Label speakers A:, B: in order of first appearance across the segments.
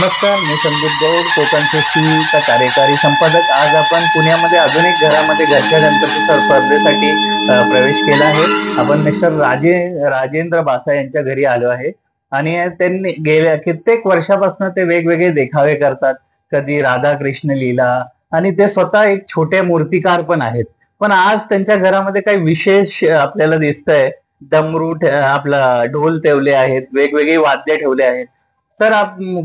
A: नमस्कार, मी संदीप गौड, कोकण सृष्टीचा कार्यकारी संपादक. आज आपण पुण्यामध्ये अजून एक घरामध्ये घरच्या गणपती स्पर्धेसाठी प्रवेश केला आहे. आपण मिस्टर राजेंद्र बासा यांच्या घरी आलो आहे आणि त्यांनी गेल्या कित्येक वर्षापासून ते वेगवेगळे देखावे करतात. कधी राधा कृष्ण लीला, आणि ते स्वतः एक छोटे मूर्तिकार पण आहेत. पण आज त्यांच्या घरामध्ये काही विशेष आपल्याला दिसतंय. आपला ढोल ठेवले आहेत, वेगवेगळे वाद्य ठेवले आहेत. सर,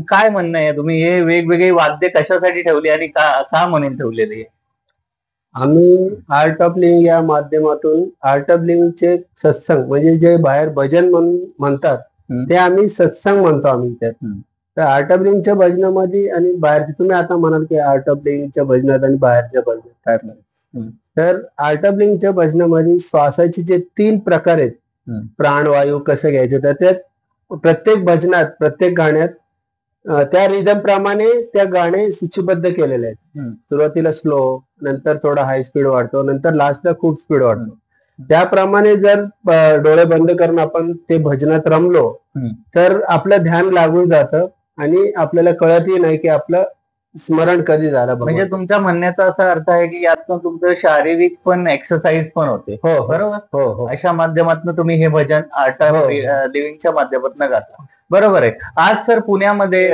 A: काय म्हणणं आहे, तुम्ही हे वेगवेगळी वाद्य कशासाठी ठेवली आणि का का म्हणून ठेवलेली?
B: आम्ही आर्ट ऑफ लिव्हिंग या माध्यमातून आर्ट ऑफ लिव्हिंगचे सत्संग म्हणजे जे बाहेर भजन म्हणून म्हणतात ते आम्ही सत्संग म्हणतो आम्ही त्यात. तर आर्ट ऑफ लिव्हिंगच्या भजनामध्ये आणि बाहेरचे तुम्ही आता म्हणाल की आर्ट ऑफ लिव्हिंगच्या भजनात आणि बाहेरच्या भजनात काय फरक? तर आर्ट ऑफ लिव्हिंगच्या भजनामध्ये श्वासाचे जे 3 प्रकार आहेत, प्राणवायू कसं घ्यायचं, तर त्यात प्रत्येक भजनात प्रत्येक गाण्यात त्या रिदम प्रमाणे त्या गाणे सूचीबद्ध केलेले आहेत. सुरुवातीला स्लो, नंतर थोडा हाय स्पीड वाढतो, नंतर लास्टला खूप स्पीड वाढतो. त्याप्रमाणे जर डोळे बंद करून आपण ते भजनात रमलो तर आपलं ध्यान लागून जातं आणि आपल्याला कळतही नाही की आपलं स्मरण कधी झालं.
A: म्हणजे तुमच्या म्हणण्याचा असा अर्थ आहे की यातून तुमचं शारीरिक पण एक्सरसाइज पण होते.
B: हो,
A: बरोबर.
B: हो.
A: अशा माध्यमातून तुम्ही हे भजन आर्ट ऑफ लिव्हिंगच्या माध्यमातून गाता. बरोबर आहे. आज सर पुण्यामध्ये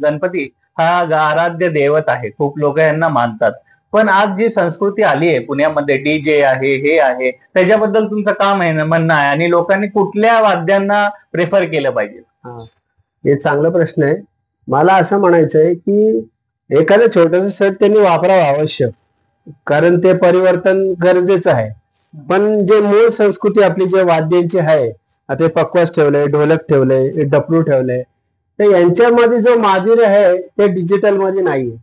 A: गणपती हा आराध्य दैवत आहे. खूप लोक यांना मानतात. पण आज जी संस्कृती आली आहे पुण्यामध्ये, डीजे आहे, हे आहे, त्याच्याबद्दल तुमचं काय म्हणणं आहे आणि लोकांनी कुठल्या वाद्यांना प्रेफर केलं पाहिजे?
B: हे चांगला प्रश्न आहे. मला असं म्हणायचंय की एखादं छोटस सेट त्यांनी वापरावं आवश्यक, कारण ते परिवर्तन गरजेचं आहे. पण जे मूळ संस्कृती आपली जे वाद्यांची आहे, आता पकवास ठेवलंय, ढोलक ठेवलंय, डफरू ठेवलंय, तर यांच्यामध्ये जो माधुर्य आहे ते डिजिटल मध्ये नाहीये.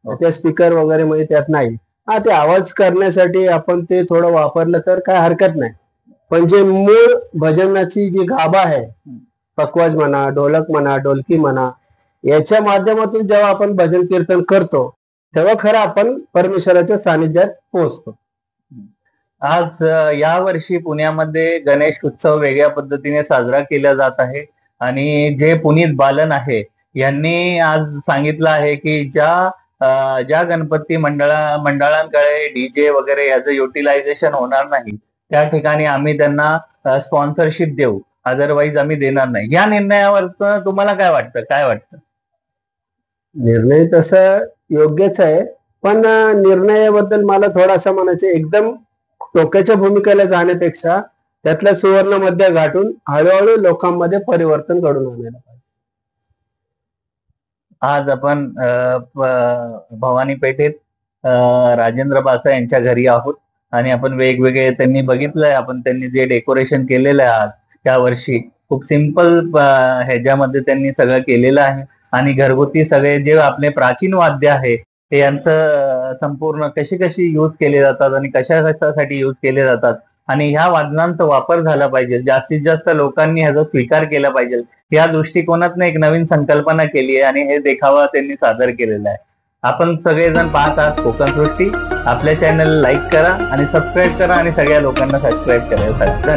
B: त्या स्पीकर वगैरे मध्ये त्यात नाही. ते आवाज करण्यासाठी आपण ते थोडं वापरलं तर काय हरकत नाही. पण जे मूळ भजनाची जी गाभा आहे, पकवाज म्हणा, ढोलक म्हणा, ढोलकी म्हणा, याच्या माध्यमातून जेव्हा आपण भजन कीर्तन करतो तेव्हा खरं आपण परमेश्वराच्या सानिध्यात पोहोचतो.
A: आज या वर्षी पुण्यामध्ये गणेश उत्सव वेगळ्या पद्धतीने साजरा केला जात आहे आणि जे पुनीत बालन आहे यांनी आज सांगितलं आहे की ज्या गणपती मंडळांकडे डीजे वगैरे याचं युटिलायझेशन होणार नाही त्या ठिकाणी आम्ही त्यांना स्पॉन्सरशिप देऊ, अदरवाईज आम्ही देणार नाही. या निर्णयावर तुम्हाला काय वाटतं?
B: निर्णय तसा योग्यच आहे, पण निर्णयाबद्दल मला थोडासा म्हणायचं, एकदम टोकाच्या भूमिकेला जाण्यापेक्षा त्यातला सुवर्ण मध्य गाठून हळूहळू लोकांमध्ये परिवर्तन घडून आणायला पाहिजे.
A: आज आपण भवानी पेठेत राजेंद्र बासा यांच्या घरी आहोत आणि आपण वेगवेगळे त्यांनी बघितलंय, त्यांनी जे डेकोरेशन केलेलं आहे आज त्या वर्षी खूप सिंपल ह्याच्यामध्ये त्यांनी सगळं केलेलं आहे आणि घरगुती सगळे जे आपले प्राचीन वाद्य आहे ते यांचं संपूर्ण कशी यूज केले जातात आणि कशासाठी यूज केले जातात आणि ह्या वादनांचा वापर झाला पाहिजे. जास्तीत जास्त लोकांनी ह्याचा स्वीकार केला पाहिजे या दृष्टिकोनातून एक नवीन संकल्पना केली आहे आणि हे देखावा त्यांनी सादर केलेला आहे. आपण सगळेजण पाहत आहात कोकण सृष्टी. आपल्या चॅनलला लाईक करा आणि सबस्क्राईब करा आणि सगळ्या लोकांना सबस्क्राईब करायला सांगा.